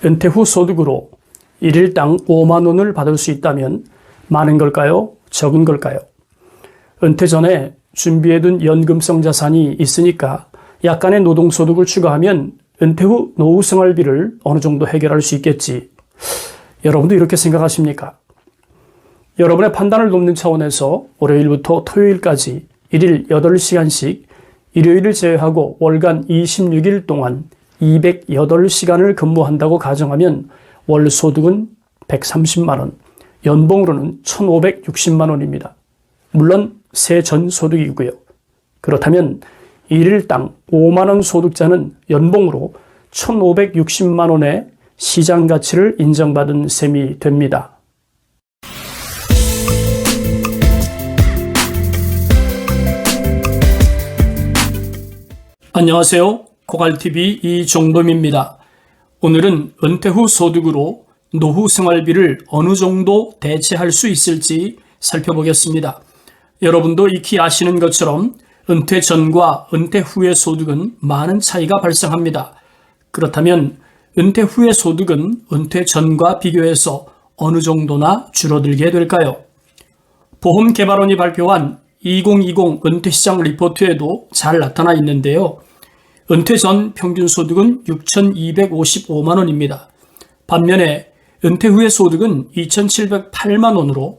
은퇴 후 소득으로 일일당 5만 원을 받을 수 있다면 많은 걸까요? 적은 걸까요? 은퇴 전에 준비해둔 연금성 자산이 있으니까 약간의 노동소득을 추가하면 은퇴 후 노후 생활비를 어느 정도 해결할 수 있겠지. 여러분도 이렇게 생각하십니까? 여러분의 판단을 돕는 차원에서 월요일부터 토요일까지 일일 8시간씩 일요일을 제외하고 월간 26일 동안 208시간을 근무한다고 가정하면 월 소득은 130만 원, 연봉으로는 1,560만 원입니다. 물론 세전 소득이고요. 그렇다면 일일당 5만 원 소득자는 연봉으로 1,560만 원의 시장 가치를 인정받은 셈이 됩니다. 안녕하세요. 고갈TV 이종범입니다. 오늘은 은퇴 후 소득으로 노후 생활비를 어느 정도 대체할 수 있을지 살펴보겠습니다. 여러분도 익히 아시는 것처럼 은퇴 전과 은퇴 후의 소득은 많은 차이가 발생합니다. 그렇다면 은퇴 후의 소득은 은퇴 전과 비교해서 어느 정도나 줄어들게 될까요? 보험개발원이 발표한 2020 은퇴시장 리포트에도 잘 나타나 있는데요. 은퇴 전 평균 소득은 6,255만 원입니다. 반면에 은퇴 후의 소득은 2,708만 원으로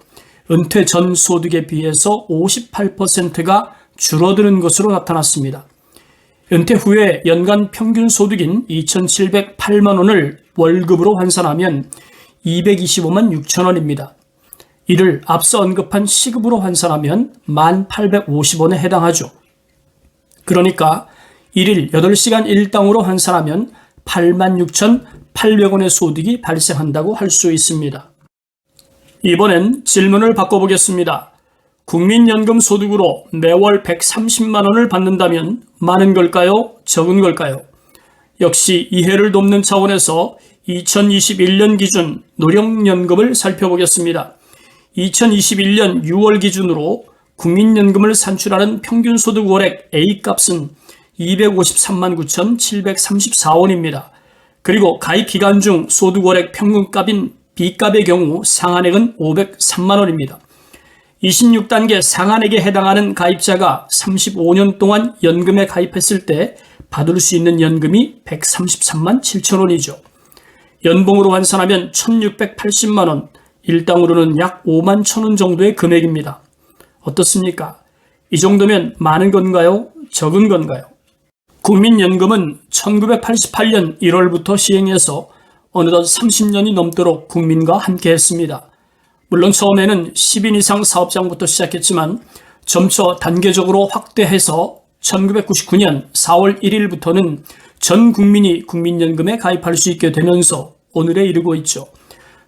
은퇴 전 소득에 비해서 58%가 줄어드는 것으로 나타났습니다. 은퇴 후에 연간 평균 소득인 2,708만 원을 월급으로 환산하면 225만 6천 원입니다. 이를 앞서 언급한 시급으로 환산하면 1,850원에 해당하죠. 그러니까 일일 8시간 일당으로 환산하면 86,800원의 소득이 발생한다고 할 수 있습니다. 이번엔 질문을 바꿔보겠습니다. 국민연금 소득으로 매월 130만 원을 받는다면 많은 걸까요? 적은 걸까요? 역시 이해를 돕는 차원에서 2021년 기준 노령연금을 살펴보겠습니다. 2021년 6월 기준으로 국민연금을 산출하는 평균 소득 월액 A값은 253만 9,734원입니다. 그리고 가입 기간 중 소득 월액 평균값인 B값의 경우 상한액은 503만 원입니다. 26단계 상한액에 해당하는 가입자가 35년 동안 연금에 가입했을 때 받을 수 있는 연금이 133만 7천 원이죠. 연봉으로 환산하면 1,680만 원, 일당으로는 약 5만 1천 원 정도의 금액입니다. 어떻습니까? 이 정도면 많은 건가요? 적은 건가요? 국민연금은 1988년 1월부터 시행해서 어느덧 30년이 넘도록 국민과 함께 했습니다. 물론 처음에는 10인 이상 사업장부터 시작했지만 점차 단계적으로 확대해서 1999년 4월 1일부터는 전 국민이 국민연금에 가입할 수 있게 되면서 오늘에 이르고 있죠.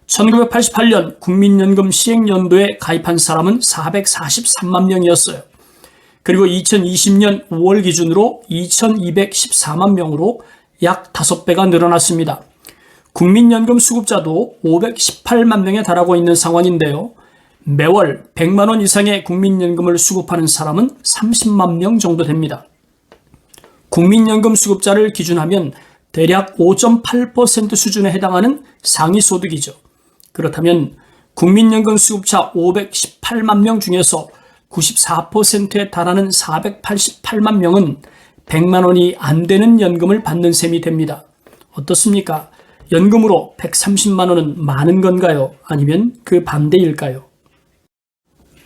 1988년 국민연금 시행연도에 가입한 사람은 443만 명이었어요. 그리고 2020년 5월 기준으로 2,214만 명으로 약 5배가 늘어났습니다. 국민연금 수급자도 518만 명에 달하고 있는 상황인데요. 매월 100만 원 이상의 국민연금을 수급하는 사람은 30만 명 정도 됩니다. 국민연금 수급자를 기준하면 대략 5.8% 수준에 해당하는 상위 소득이죠. 그렇다면 국민연금 수급자 518만 명 중에서 94%에 달하는 488만 명은 100만 원이 안 되는 연금을 받는 셈이 됩니다. 어떻습니까? 연금으로 130만 원은 많은 건가요? 아니면 그 반대일까요?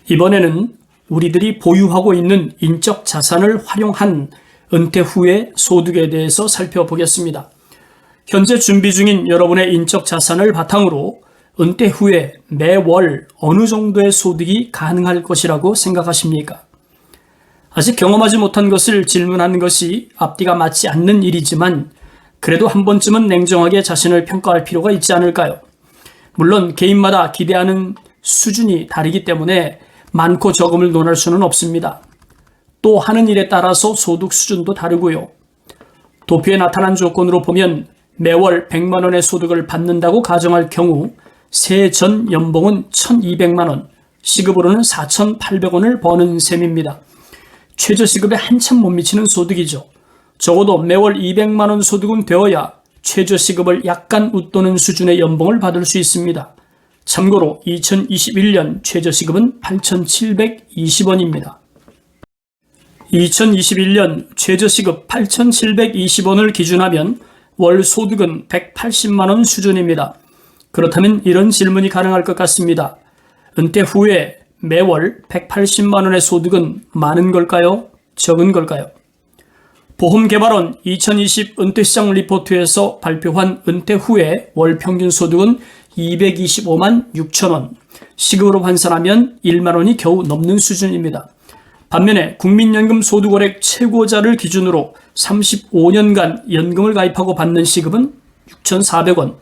이번에는 우리들이 보유하고 있는 인적 자산을 활용한 은퇴 후의 소득에 대해서 살펴보겠습니다. 현재 준비 중인 여러분의 인적 자산을 바탕으로 은퇴 후에 매월 어느 정도의 소득이 가능할 것이라고 생각하십니까? 아직 경험하지 못한 것을 질문하는 것이 앞뒤가 맞지 않는 일이지만 그래도 한 번쯤은 냉정하게 자신을 평가할 필요가 있지 않을까요? 물론 개인마다 기대하는 수준이 다르기 때문에 많고 적음을 논할 수는 없습니다. 또 하는 일에 따라서 소득 수준도 다르고요. 도표에 나타난 조건으로 보면 매월 100만 원의 소득을 받는다고 가정할 경우 세전 연봉은 1,200만 원, 시급으로는 4,800원을 버는 셈입니다. 최저시급에 한참 못 미치는 소득이죠. 적어도 매월 200만 원 소득은 되어야 최저시급을 약간 웃도는 수준의 연봉을 받을 수 있습니다. 참고로 2021년 최저시급은 8,720원입니다. 2021년 최저시급 8,720원을 기준하면 월 소득은 180만원 수준입니다. 그렇다면 이런 질문이 가능할 것 같습니다. 은퇴 후에 매월 180만원의 소득은 많은 걸까요? 적은 걸까요? 보험개발원 2020 은퇴시장 리포트에서 발표한 은퇴 후에 월 평균 소득은 225만 6천원, 시급으로 환산하면 1만원이 겨우 넘는 수준입니다. 반면에 국민연금 소득월액 최고자를 기준으로 35년간 연금을 가입하고 받는 시급은 6,400원,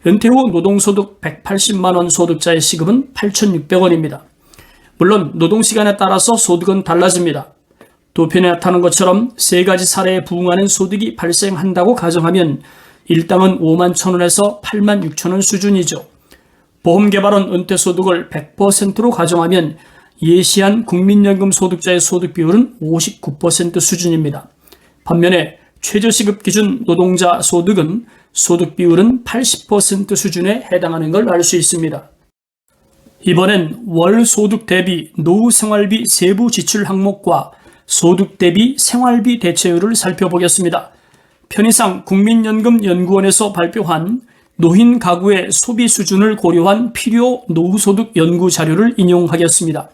은퇴 후 노동소득 180만원 소득자의 시급은 8,600원입니다. 물론 노동시간에 따라서 소득은 달라집니다. 도편에 나타난 것처럼 세 가지 사례에 부응하는 소득이 발생한다고 가정하면 일당은 5만 1,000원에서 8만 6천원 수준이죠. 보험개발원 은퇴소득을 100%로 가정하면 예시한 국민연금 소득자의 소득 비율은 59% 수준입니다. 반면에 최저시급 기준 노동자 소득은 소득 비율은 80% 수준에 해당하는 걸 알 수 있습니다. 이번엔 월 소득 대비 노후 생활비 세부 지출 항목과 소득 대비 생활비 대체율을 살펴보겠습니다. 편의상 국민연금연구원에서 발표한 노인 가구의 소비 수준을 고려한 필요 노후소득 연구 자료를 인용하겠습니다.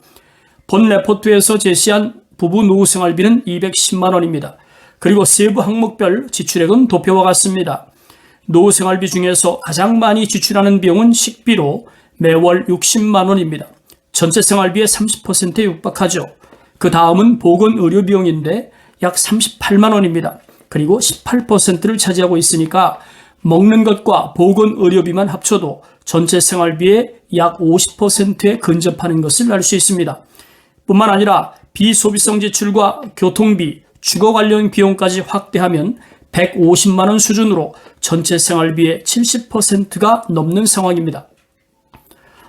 본 레포트에서 제시한 부부 노후 생활비는 210만 원입니다. 그리고 세부 항목별 지출액은 도표와 같습니다. 노후 생활비 중에서 가장 많이 지출하는 비용은 식비로 매월 60만 원입니다. 전체 생활비의 30%에 육박하죠. 그 다음은 보건의료 비용인데 약 38만 원입니다. 그리고 18%를 차지하고 있으니까 먹는 것과 보건의료비만 합쳐도 전체 생활비의 약 50%에 근접하는 것을 알 수 있습니다. 뿐만 아니라 비소비성 지출과 교통비, 주거 관련 비용까지 확대하면 150만 원 수준으로 전체 생활비의 70%가 넘는 상황입니다.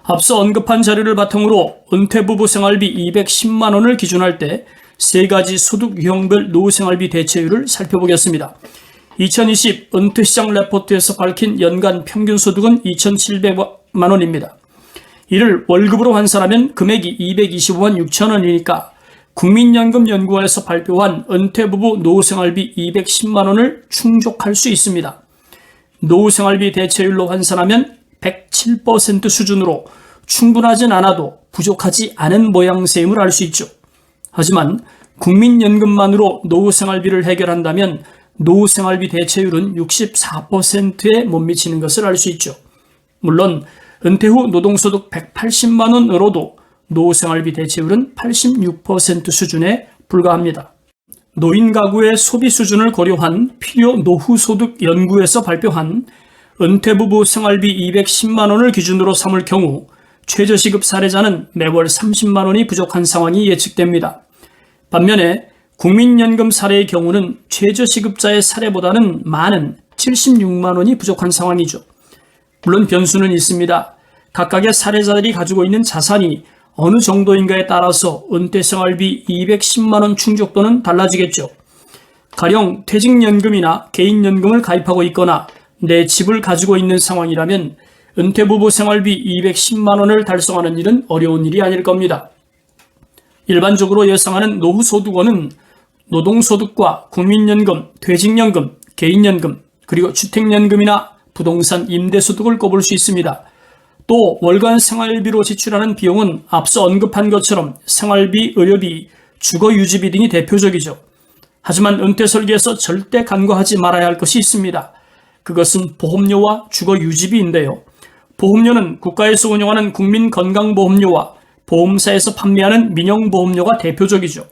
앞서 언급한 자료를 바탕으로 은퇴부부 생활비 210만 원을 기준할 때 세 가지 소득 유형별 노후 생활비 대체율을 살펴보겠습니다. 2020 은퇴시장 레포트에서 밝힌 연간 평균 소득은 2,700만 원입니다. 이를 월급으로 환산하면 금액이 225만 6천 원이니까 국민연금연구원에서 발표한 은퇴부부 노후생활비 210만 원을 충족할 수 있습니다. 노후생활비 대체율로 환산하면 107% 수준으로 충분하진 않아도 부족하지 않은 모양새임을 알 수 있죠. 하지만 국민연금만으로 노후생활비를 해결한다면 노후생활비 대체율은 64%에 못 미치는 것을 알 수 있죠. 물론 은퇴 후 노동소득 180만 원으로도 노후생활비 대체율은 86% 수준에 불과합니다. 노인 가구의 소비 수준을 고려한 필요 노후소득 연구에서 발표한 은퇴부부 생활비 210만 원을 기준으로 삼을 경우 최저시급 사례자는 매월 30만 원이 부족한 상황이 예측됩니다. 반면에 국민연금 사례의 경우는 최저시급자의 사례보다는 많은 76만 원이 부족한 상황이죠. 물론 변수는 있습니다. 각각의 사례자들이 가지고 있는 자산이 어느 정도인가에 따라서 은퇴생활비 210만 원 충족도는 달라지겠죠. 가령 퇴직연금이나 개인연금을 가입하고 있거나 내 집을 가지고 있는 상황이라면 은퇴부부 생활비 210만 원을 달성하는 일은 어려운 일이 아닐 겁니다. 일반적으로 예상하는 노후소득원은 노동소득과 국민연금, 퇴직연금, 개인연금, 그리고 주택연금이나 부동산 임대소득을 꼽을 수 있습니다. 또 월간 생활비로 지출하는 비용은 앞서 언급한 것처럼 생활비, 의료비, 주거유지비 등이 대표적이죠. 하지만 은퇴 설계에서 절대 간과하지 말아야 할 것이 있습니다. 그것은 보험료와 주거유지비인데요. 보험료는 국가에서 운영하는 국민건강보험료와 보험사에서 판매하는 민영보험료가 대표적이죠.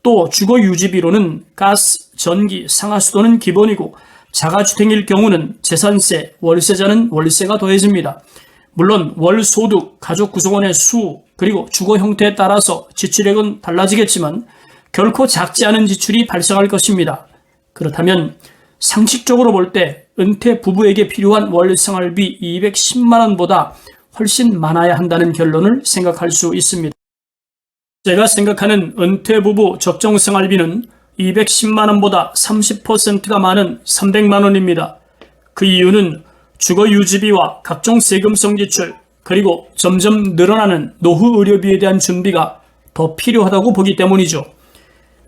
또 주거유지비로는 가스, 전기, 상하수도는 기본이고 자가주택일 경우는 재산세, 월세자는 월세가 더해집니다. 물론 월소득, 가족 구성원의 수, 그리고 주거 형태에 따라서 지출액은 달라지겠지만 결코 작지 않은 지출이 발생할 것입니다. 그렇다면 상식적으로 볼 때 은퇴 부부에게 필요한 월 생활비 210만 원보다 훨씬 많아야 한다는 결론을 생각할 수 있습니다. 제가 생각하는 은퇴 부부 적정 생활비는 210만 원보다 30%가 많은 300만 원입니다. 그 이유는 주거 유지비와 각종 세금성 지출, 그리고 점점 늘어나는 노후 의료비에 대한 준비가 더 필요하다고 보기 때문이죠.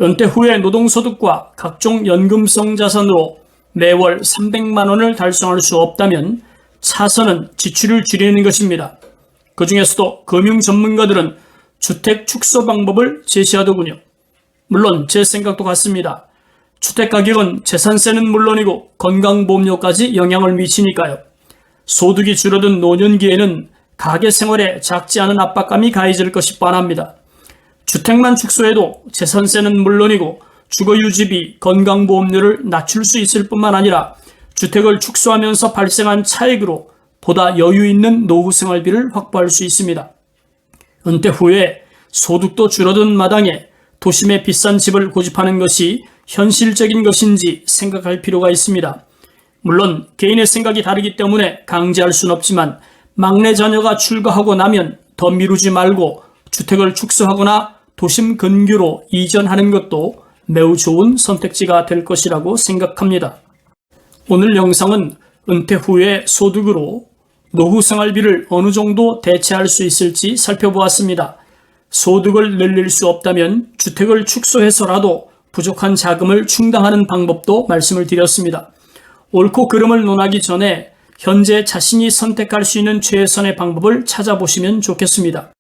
은퇴 후의 노동소득과 각종 연금성 자산으로 매월 300만 원을 달성할 수 없다면 차선은 지출을 줄이는 것입니다. 그 중에서도 금융 전문가들은 주택 축소 방법을 제시하더군요. 물론 제 생각도 같습니다. 주택 가격은 재산세는 물론이고 건강보험료까지 영향을 미치니까요. 소득이 줄어든 노년기에는 가계 생활에 작지 않은 압박감이 가해질 것이 뻔합니다. 주택만 축소해도 재산세는 물론이고 주거유지비, 건강보험료를 낮출 수 있을 뿐만 아니라 주택을 축소하면서 발생한 차익으로 보다 여유 있는 노후 생활비를 확보할 수 있습니다. 은퇴 후에 소득도 줄어든 마당에 도심의 비싼 집을 고집하는 것이 현실적인 것인지 생각할 필요가 있습니다. 물론 개인의 생각이 다르기 때문에 강제할 수는 없지만 막내 자녀가 출가하고 나면 더 미루지 말고 주택을 축소하거나 도심 근교로 이전하는 것도 매우 좋은 선택지가 될 것이라고 생각합니다. 오늘 영상은 은퇴 후의 소득으로 노후 생활비를 어느 정도 대체할 수 있을지 살펴보았습니다. 소득을 늘릴 수 없다면 주택을 축소해서라도 부족한 자금을 충당하는 방법도 말씀을 드렸습니다. 옳고 그름을 논하기 전에 현재 자신이 선택할 수 있는 최선의 방법을 찾아보시면 좋겠습니다.